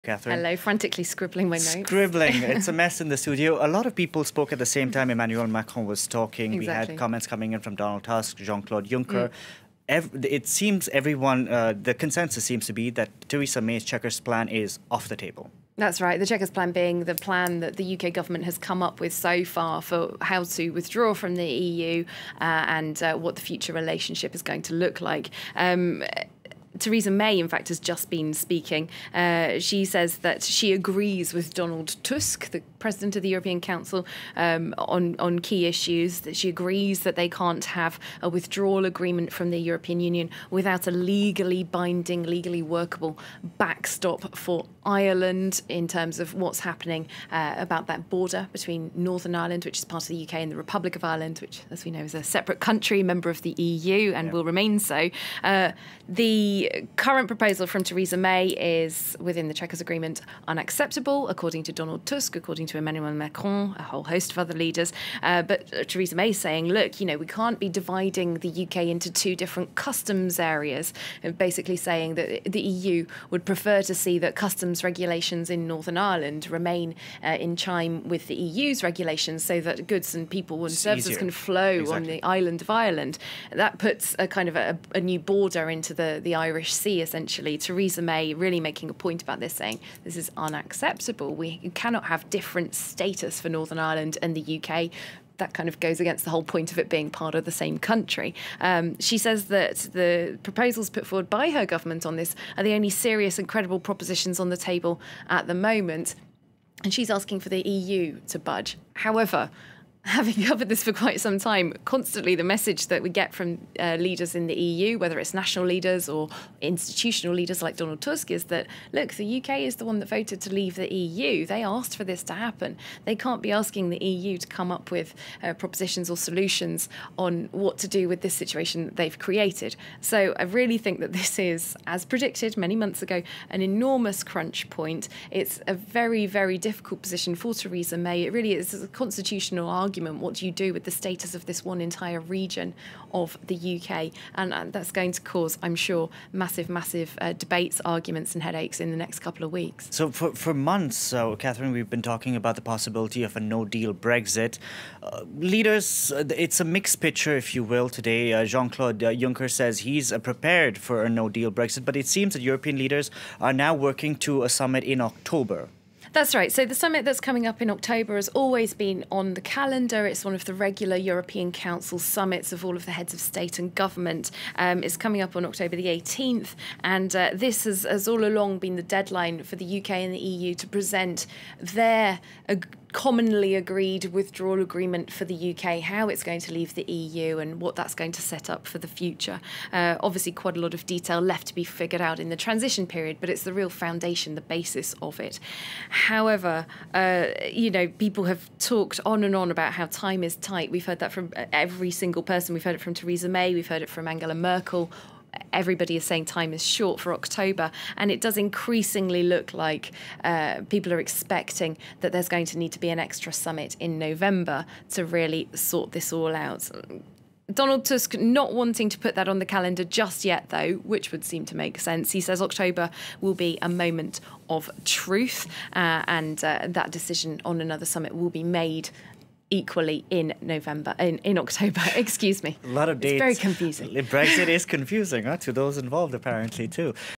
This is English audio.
Catherine. Hello, frantically scribbling my notes. Scribbling. It's a mess in the studio. A lot of people spoke at the same time Emmanuel Macron was talking. Exactly. We had comments coming in from Donald Tusk, Jean-Claude Juncker. It seems everyone, the consensus seems to be that Theresa May's Chequers plan is off the table. That's right. The Chequers plan being the plan that the UK government has come up with so far for how to withdraw from the EU and what the future relationship is going to look like. Theresa May, in fact, has just been speaking. She says that she agrees with Donald Tusk, the President of the European Council, on key issues, that she agrees that they can't have a withdrawal agreement from the European Union without a legally binding, legally workable backstop for Ireland in terms of what's happening about that border between Northern Ireland, which is part of the UK, and the Republic of Ireland, which, as we know, is a separate country, member of the EU, and will remain so. The current proposal from Theresa May is, within the Chequers Agreement, unacceptable, according to Donald Tusk, according to Emmanuel Macron, a whole host of other leaders. But Theresa May is saying, look, we can't be dividing the UK into two different customs areas, basically saying that the EU would prefer to see that customs regulations in Northern Ireland remain in chime with the EU's regulations so that goods and people and services can flow on the island of Ireland. That puts a kind of a new border into the Irish Sea, essentially. Theresa May really making a point about this, saying this is unacceptable. We cannot have different status for Northern Ireland and the UK. That kind of goes against the whole point of it being part of the same country. She says that the proposals put forward by her government on this are the only serious and credible propositions on the table at the moment. And she's asking for the EU to budge. However, having covered this for quite some time, constantly the message that we get from leaders in the EU, whether it's national leaders or institutional leaders like Donald Tusk, is that, look, the UK is the one that voted to leave the EU. They asked for this to happen. They can't be asking the EU to come up with propositions or solutions on what to do with this situation that they've created. So I really think that this is, as predicted many months ago, an enormous crunch point. It's a very, very difficult position for Theresa May. It really is a constitutional argument. What do you do with the status of this one entire region of the UK? And that's going to cause, I'm sure, massive debates, arguments and headaches in the next couple of weeks. So for months, Catherine, we've been talking about the possibility of a no-deal Brexit. Leaders, it's a mixed picture, if you will, today. Jean-Claude Juncker says he's prepared for a no-deal Brexit, but it seems that European leaders are now working to a summit in October. That's right. So the summit that's coming up in October has always been on the calendar. It's one of the regular European Council summits of all of the heads of state and government. It's coming up on October the 18th. And this has all along been the deadline for the UK and the EU to present their commonly agreed withdrawal agreement for the UK, how it's going to leave the EU and what that's going to set up for the future. Obviously, quite a lot of detail left to be figured out in the transition period, but it's the real foundation, the basis of it. However, people have talked on and on about how time is tight. We've heard that from every single person. We've heard it from Theresa May. We've heard it from Angela Merkel. Everybody is saying time is short for October, and it does increasingly look like people are expecting that there's going to need to be an extra summit in November to really sort this all out. Donald Tusk not wanting to put that on the calendar just yet, though, which would seem to make sense. He says October will be a moment of truth, and that decision on another summit will be made equally in October, excuse me. A lot of dates. It's very confusing. Brexit is confusing to those involved, apparently, too.